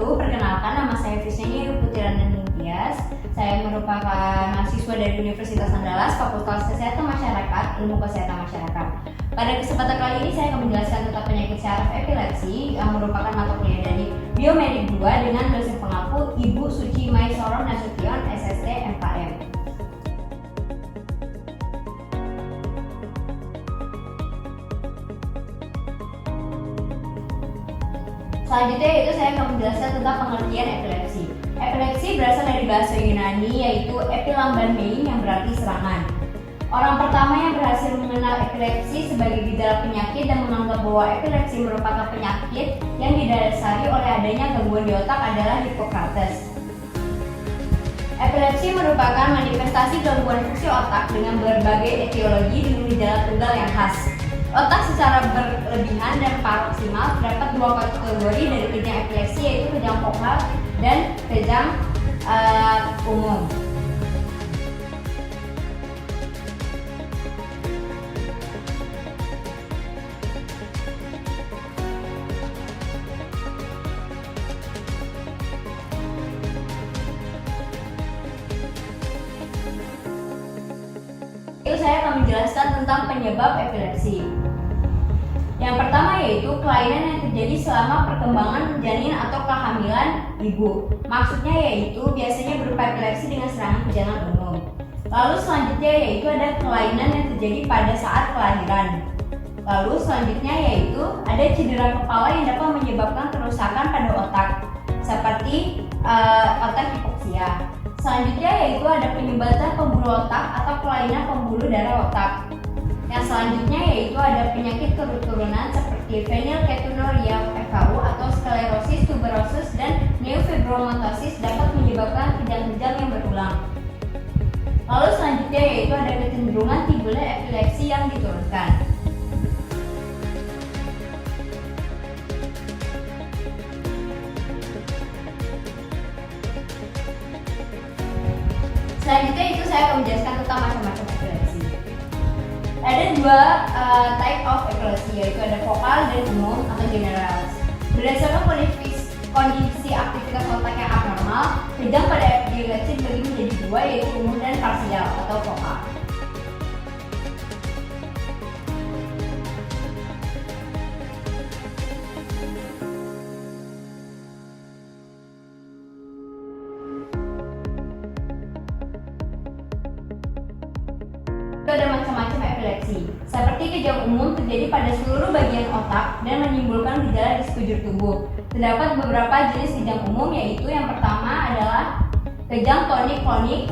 wabarakatuh. Perkenalkan, nama saya Krisnani Putiranan Ningtyas. Saya merupakan mahasiswa dari Universitas Andalas, Fakultas Kesehatan Masyarakat, Ilmu Kesehatan Masyarakat. Pada kesempatan kali ini saya akan menjelaskan tentang penyakit syaraf epilepsi yang merupakan mata kuliah dari Biomedik 2 dengan dosen pengaku Ibu Suci Maisoro Nasution, SST, MKM. Selanjutnya yaitu saya akan menjelaskan tentang pengertian epilepsi. Epilepsi berasal dari bahasa Yunani yaitu epilambanein yang berarti serangan. Orang pertama yang berhasil mengenal epilepsi sebagai gejala penyakit dan menganggap bahwa epilepsi merupakan penyakit yang didasari oleh adanya gangguan di otak adalah Hippocrates. Epilepsi merupakan manifestasi gangguan fungsi otak dengan berbagai etiologi dengan gejala tunggal yang khas. Otak secara berlebihan dan paroksimal terdapat dua kategori dari kejang epilepsi, yaitu kejang fokal dan kejang umum. Saya akan menjelaskan tentang penyebab epilepsi. Yang pertama yaitu kelainan yang terjadi selama perkembangan janin atau kehamilan ibu. Maksudnya yaitu biasanya berupa epilepsi dengan serangan pejangan umum. Lalu selanjutnya yaitu ada kelainan yang terjadi pada saat kelahiran. Lalu selanjutnya yaitu ada cedera kepala yang dapat menyebabkan kerusakan pada otak, seperti otak hipoksia. Selanjutnya yaitu ada penyumbatan pembuluh otak atau kelainan pembuluh darah otak. Yang selanjutnya yaitu ada penyakit keturunan seperti fenilketonuria (FKU) atau sklerosis tuberosus dan neofibromatosis dapat menyebabkan kejang-kejang yang berulang. Lalu selanjutnya yaitu ada kecenderungan timbulnya epilepsi yang diturunkan. Selanjutnya itu saya akan menjelaskan tentang macam-macam epilepsi. Ada dua type of epilepsi, yaitu ada vokal dan umum atau generalis. Berdasarkan kondisi aktivitas otak yang abnormal, kejang pada epilepsi dibagi menjadi dua, yaitu umum dan parsial atau vokal. Ada macam-macam epilepsi. Seperti kejang umum terjadi pada seluruh bagian otak dan menimbulkan gejala di sekujur tubuh. Terdapat beberapa jenis kejang umum, yaitu yang pertama adalah kejang tonik-klonik,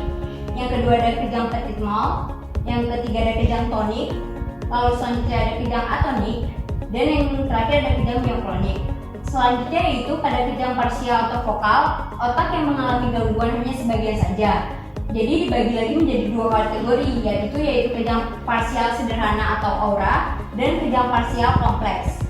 yang kedua ada kejang petit mal, yang ketiga ada kejang tonik, lalu selanjutnya ada kejang atonik, dan yang terakhir ada kejang mioklonik. Selanjutnya yaitu pada kejang parsial atau vokal, otak yang mengalami gangguan hanya sebagian saja. Jadi dibagi lagi menjadi dua kategori, yaitu kejang parsial sederhana atau aura dan kejang parsial kompleks.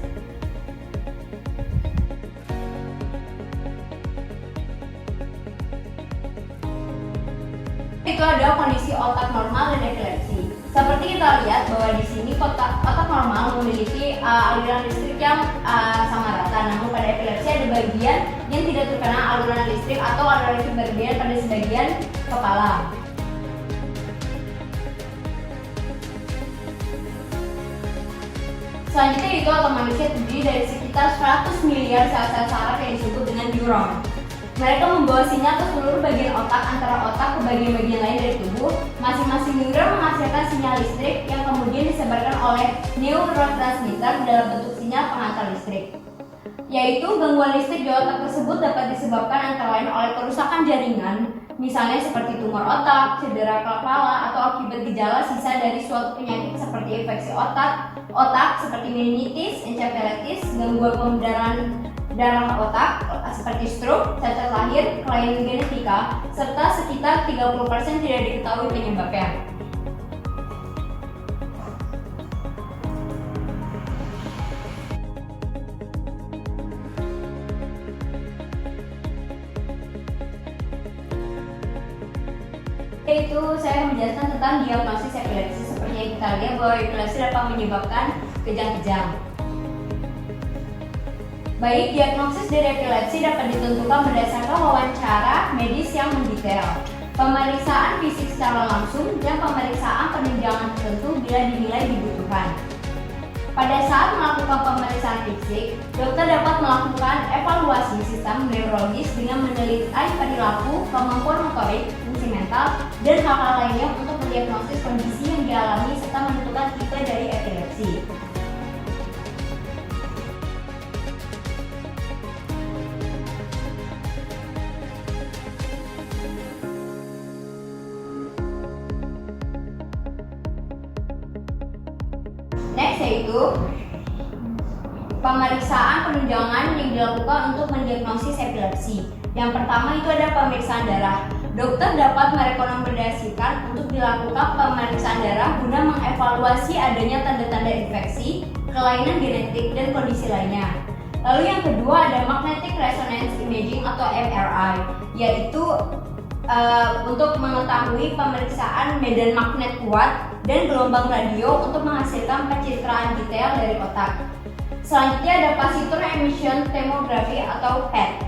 Itu adalah kondisi otak normal dan epilepsi. Seperti kita lihat bahwa di sini otak normal memiliki aliran listrik yang sama rata, namun pada epilepsi ada bagian yang tidak terkena aliran listrik atau aliran listrik berlebihan pada sebagian kepala. Selanjutnya itu otak manusia terdiri dari sekitar 100 miliar sel-sel saraf yang disebut dengan neuron. Mereka membawa sinyal ke seluruh bagian otak antara otak ke bagian-bagian lain dari tubuh. Masing-masing neuron menghasilkan sinyal listrik yang kemudian disebarkan oleh neurotransmitter dalam bentuk sinyal pengantar listrik. Yaitu gangguan listrik di otak tersebut dapat disebabkan antara lain oleh kerusakan jaringan, misalnya seperti tumor otak, cedera kepala, atau akibat gejala sisa dari suatu penyakit seperti infeksi otak seperti meningitis, encephalitis, gangguan peredaran darah otak seperti stroke, cacat lahir, kelainan genetika, serta sekitar 30% tidak diketahui penyebabnya. Itu saya menjelaskan tentang diagnosis epilepsi. Seperti yang kita lihat bahwa epilepsi dapat menyebabkan kejang-kejang. Baik, diagnosis dari epilepsi dapat ditentukan berdasarkan wawancara medis yang mendetail, pemeriksaan fisik secara langsung, dan pemeriksaan penunjangan tertentu bila dinilai dibutuhkan. Pada saat melakukan pemeriksaan fisik, dokter dapat melakukan evaluasi sistem neurologis dengan meneliti perilaku, kemampuan motorik, fungsi mental, dan hal-hal lainnya untuk mendiagnosis kondisi yang dialami serta menentukan tipe dari epilepsi. Next yaitu pemeriksaan penunjangan yang dilakukan untuk mendiagnosis epilepsi. Yang pertama itu ada pemeriksaan darah. Dokter dapat merekomendasikan untuk dilakukan pemeriksaan darah guna mengevaluasi adanya tanda-tanda infeksi, kelainan genetik, dan kondisi lainnya. Lalu yang kedua ada magnetic resonance imaging atau MRI, yaitu untuk mengetahui pemeriksaan medan magnet kuat dan gelombang radio untuk menghasilkan pencitraan detail dari otak. Selanjutnya ada positron emission tomography atau PET,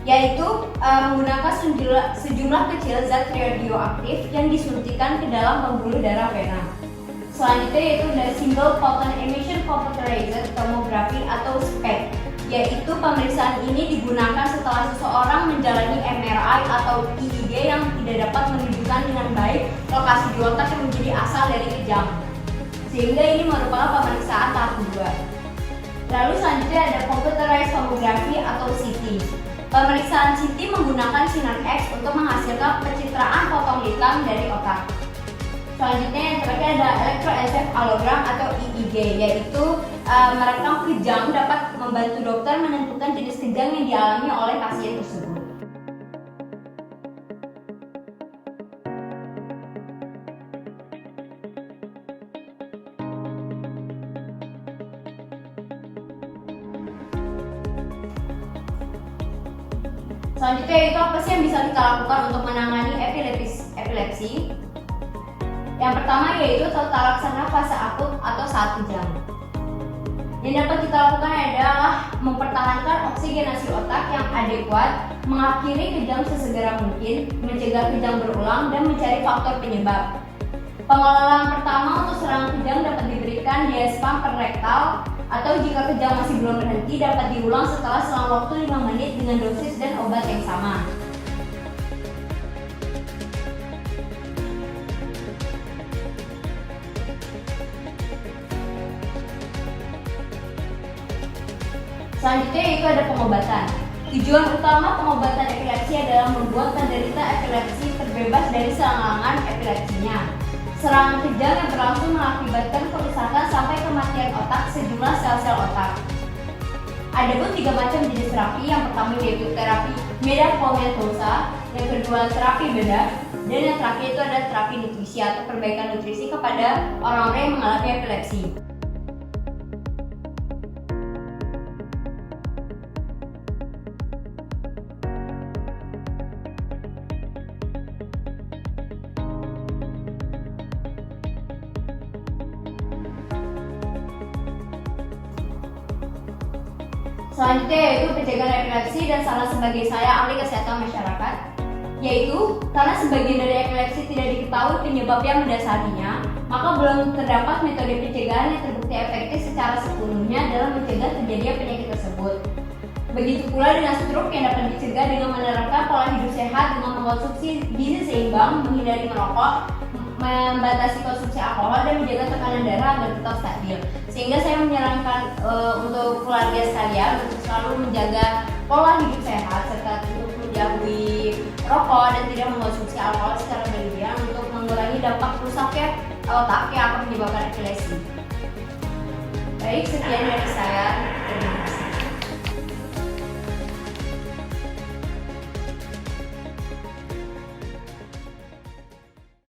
yaitu menggunakan sejumlah kecil zat radioaktif yang disuntikan ke dalam pembuluh darah vena. Selanjutnya yaitu ada single photon emission computerized tomography atau SPECT, yaitu pemeriksaan ini digunakan setelah seseorang menjalani MRI atau EEG yang tidak dapat menunjukkan dengan baik lokasi di otak yang menjadi asal dari kejang, sehingga ini merupakan pemeriksaan tahap kedua. Lalu selanjutnya ada computerized tomography atau CT. Pemeriksaan CT menggunakan sinar X untuk menghasilkan pencitraan potong hitam dari otak. Selanjutnya yang terakhir ada elektroencephalogram atau EEG, yaitu merekam kejang dapat membantu dokter menentukan jenis kejang yang dialami oleh pasien tersebut. Selanjutnya itu apa sih yang bisa kita lakukan untuk menangani epilepsi? Yang pertama yaitu tata laksana fase akut atau saat kejang. Yang dapat kita lakukan adalah mempertahankan oksigenasi otak yang adekuat, mengakhiri kejang sesegera mungkin, mencegah kejang berulang, dan mencari faktor penyebab. Pengelolaan pertama untuk serangan kejang dapat diberikan diazepam per rektal, atau jika kejang masih belum berhenti dapat diulang setelah selang waktu 5 menit dengan dosis dan obat yang sama. Selanjutnya yaitu ada pengobatan. Tujuan utama pengobatan epilepsi adalah membuat penderita epilepsi terbebas dari serangan epilepsinya. Serangan kejang yang berlangsung mengakibatkan kerusakan sampai kematian otak sejumlah sel-sel otak. Ada pun 3 macam jenis terapi. Yang pertama yaitu terapi medikamentosa, yang kedua terapi bedah, dan yang terakhir itu ada terapi nutrisi atau perbaikan nutrisi kepada orang-orang yang mengalami epilepsi. Selanjutnya yaitu pencegahan epilepsi dan saran sebagai saya ahli kesehatan masyarakat, yaitu karena sebagian dari epilepsi tidak diketahui penyebab yang mendasarinya, maka belum terdapat metode pencegahan yang terbukti efektif secara sepenuhnya dalam mencegah terjadinya penyakit tersebut. Begitu pula dengan stroke yang dapat dicegah dengan menerapkan pola hidup sehat dengan mengkonsumsi gizi seimbang, menghindari merokok, membatasi konsumsi alkohol, dan menjaga tekanan darah agar tetap stabil. Sehingga saya menyarankan untuk keluarga sekalian untuk selalu menjaga pola hidup sehat serta untuk menjauhi rokok dan tidak mengkonsumsi alkohol secara berlebihan untuk mengurangi dampak rusaknya otak yang akan menyebabkan epilepsi. Baik, sekian dari saya.